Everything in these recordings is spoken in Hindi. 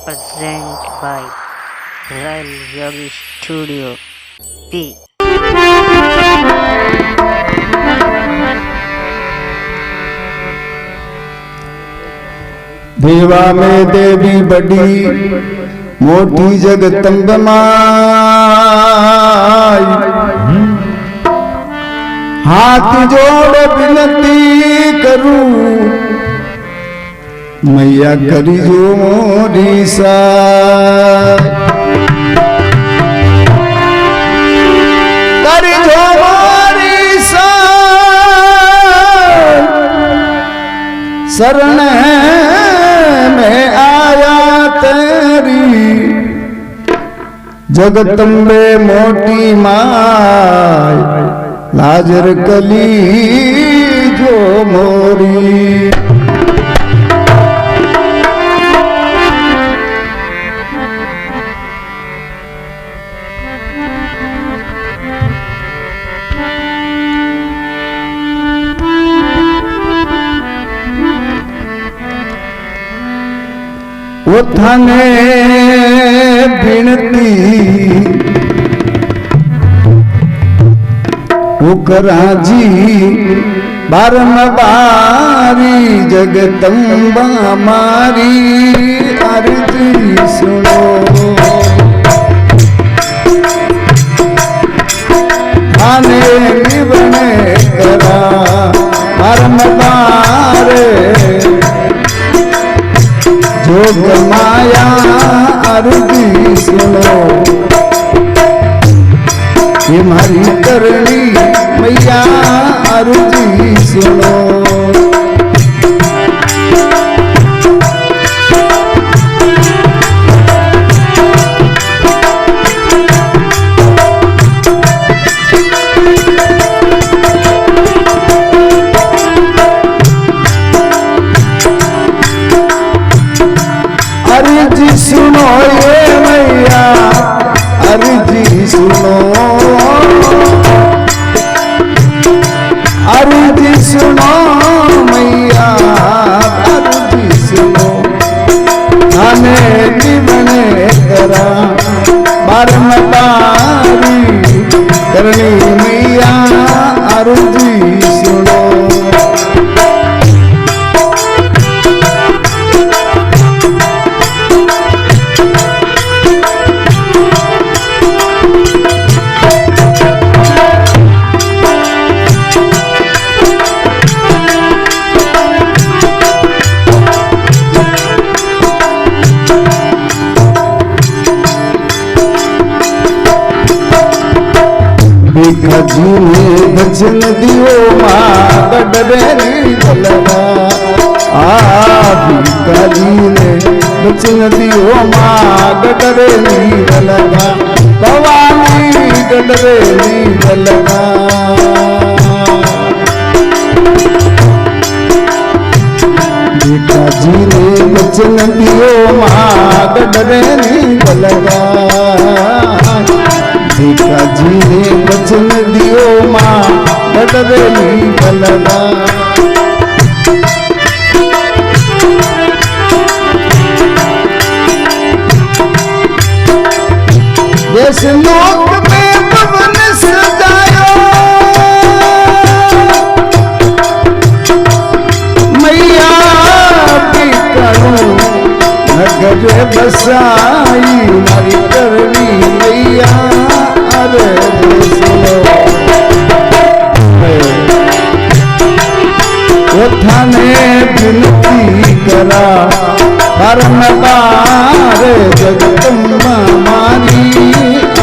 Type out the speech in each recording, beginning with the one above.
present by Royal Yogi Studio P. देवा में देवी बड़ी मोटी जगदम्ब माई, हाथ जोड़ विनती करूं मैया करी जो मोरी साई, करी जो मोरी साई, शरण में आया तेरी जगदम्बे मोटी माई, लाजर कली जो मोरी। वो थाने बिनती कराजी बारंबारी जगदम्बा मारी अर्जी सुनो, थाने निवने करा बारंबार जोग माया अर्जी सुनो, ये मारी करनी मैया अर्जी सुनो। अर्जी सुनो ये मैया अर्जी सुनो, अर्जी सुनो मैया अर्जी सुनो, थाने निवने करा बारंबारी करनी मैया अर्जी सुनो। भिखाजी ने भजन दियो माँ गडरेरी गलगा, भिखाजी ने भजन दियो माँ गडरेरी गलगा, भवानी गडरेरी गलगा। भिखाजी ने भजन दियो माँ गडरेरी गलगा, भिखाजी ने वचन दियो माँ गडरेरी गलगा। देश लोक में भवन सजायो मैया की करो नगर बसाई, मारी करनी मैया वो थाने विनती करा बारंबार जगदम्बा मारी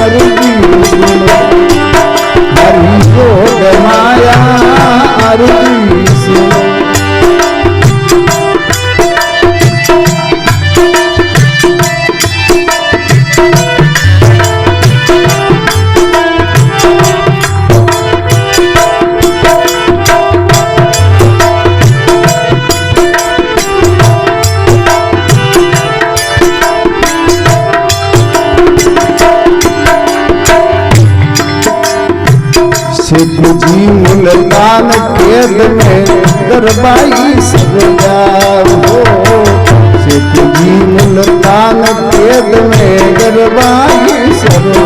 अर्जी सुनो, हरि जोग माया अर्जी सुनो। शेख जी मुल्तान कैद में दरबाई सरदार हो, शेख जी मुल्तान गरबाई सरो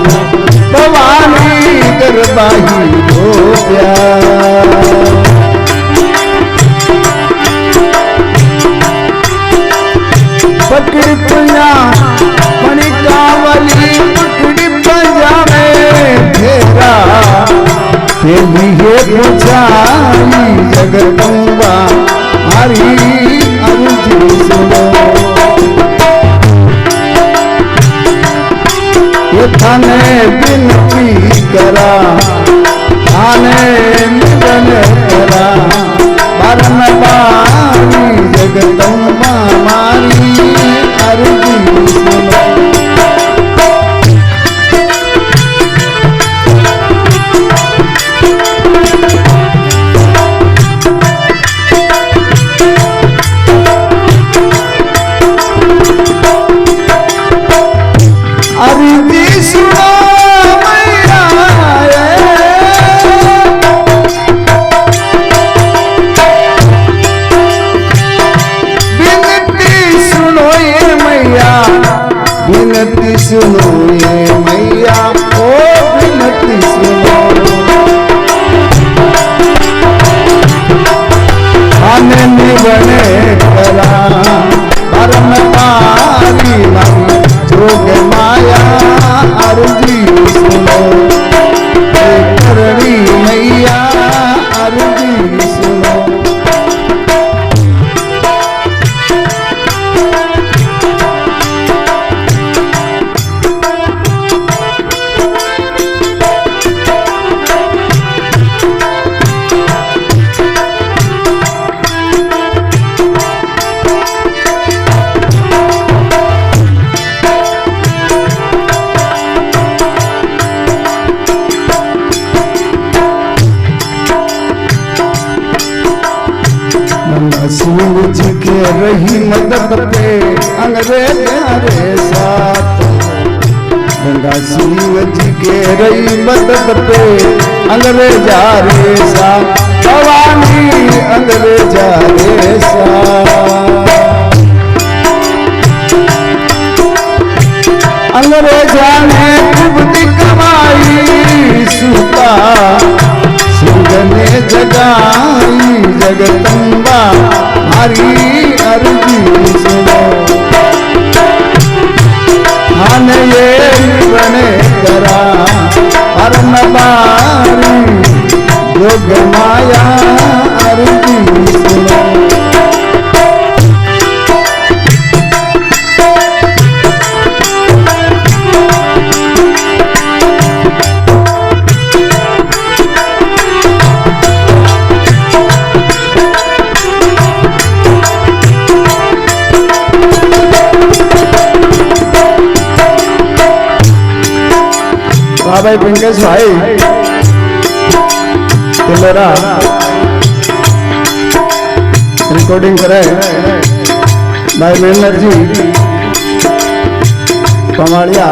भवानी गरबाई हो प्यार पकड़ी पंजा मणिकावली पकड़ी पंजा में फेरा तेरी है पुछाई जगदम्बा हरी अर्जी सुनो ये थाने बिनती करा थाने निधन करा बारंबारी जगदम्बा मारी अर्जी सुनो अर्जी सुनो मैया बिनती सुनो ये मैया बिनती सुनो ये मैया ओ बिनती सुनो आने निगने करा बारंबारी मारी जोग माया अर्जी सुनो करणी मैया अर्जी सुनो सूरज के रही मदद पे अंग्रेज रे साथ गंगा सूरज के रही मदद पे अंग्रेज रे साथ भवानी अंग्रेज रे साथ अंग्रेजा ने खूब कमाई सूता सिंह ने जगाई जगदम्बा हरी अर्जी सुनो हाँ ये बने करा परमबारी योग माया अर्जी सुनो भाई पिंकेश भाई तिलोरा रिकॉर्डिंग करे भाई मेहनत जी पमाड़िया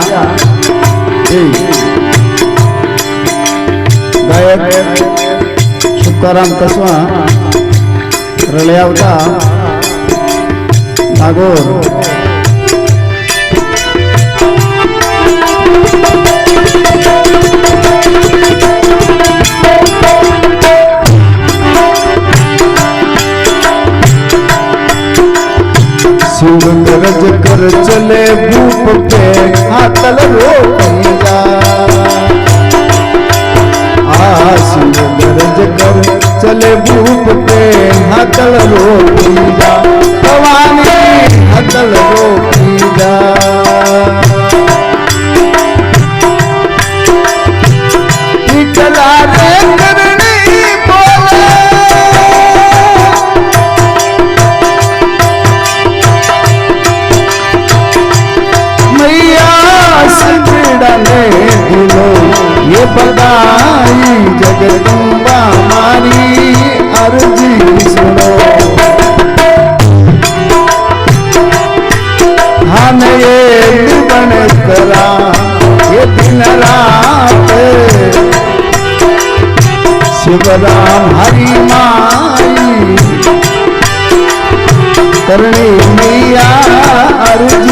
गायक शुक्राराम कसवा रलियावता नागौर गरज कर चले भूप पे हाथल रोकिया सिंह गरज कर चले भूप पे हाथल रोकिया भवानी हाथल रोकिया निकला रे करनी बोले दिलो ये बधाई जगदम्बा मारी अर्जी सुनो हम ये बन करा ये दिन रात शिवराम हरि माई करणी मैया अर्जी